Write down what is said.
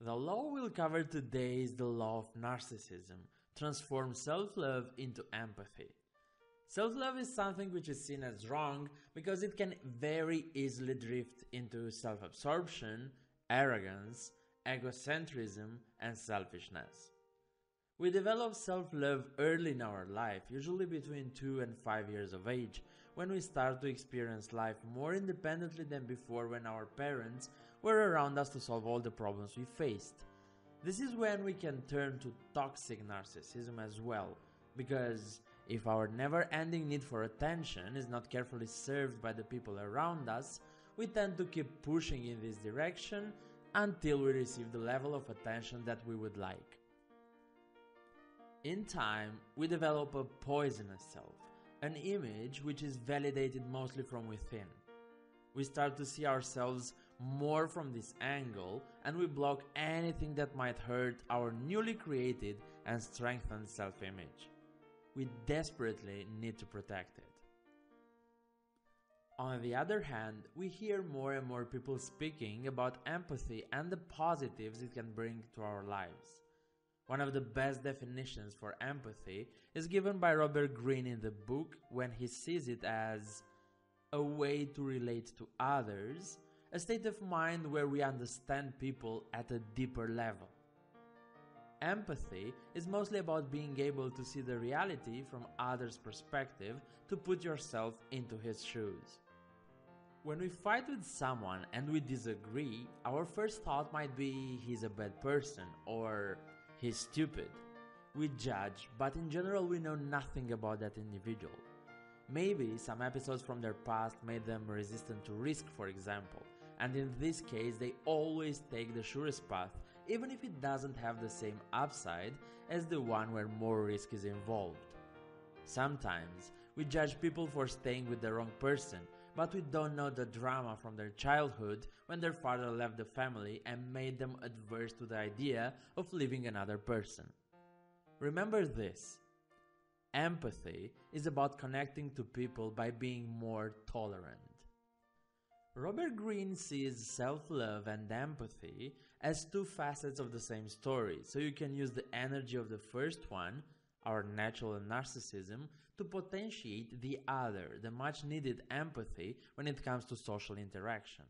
The law we'll cover today is the law of narcissism, transform self-love into empathy. Self-love is something which is seen as wrong because it can very easily drift into self-absorption, arrogance, egocentrism, and selfishness. We develop self-love early in our life, usually between 2 and 5 years of age, when we start to experience life more independently than before when our parents were around us to solve all the problems we faced. This is when we can turn to toxic narcissism as well, because if our never-ending need for attention is not carefully served by the people around us, we tend to keep pushing in this direction until we receive the level of attention that we would like. In time, we develop a poisonous self, an image which is validated mostly from within. We start to see ourselves more from this angle, and we block anything that might hurt our newly created and strengthened self-image. We desperately need to protect it. On the other hand, we hear more and more people speaking about empathy and the positives it can bring to our lives. One of the best definitions for empathy is given by Greene in the book when he sees it as a way to relate to others, a state of mind where we understand people at a deeper level. Empathy is mostly about being able to see the reality from others' perspective, to put yourself into his shoes. When we fight with someone and we disagree, our first thought might be he's a bad person or he's stupid. We judge, but in general we know nothing about that individual. Maybe some episodes from their past made them resistant to risk, for example, and in this case they always take the surest path, even if it doesn't have the same upside as the one where more risk is involved. Sometimes we judge people for staying with the wrong person, but we don't know the drama from their childhood when their father left the family and made them adverse to the idea of leaving another person. Remember this: empathy is about connecting to people by being more tolerant. Greene sees self-love and empathy as two facets of the same story, so you can use the energy of the first one, our natural narcissism, to potentiate the other, the much needed empathy when it comes to social interaction.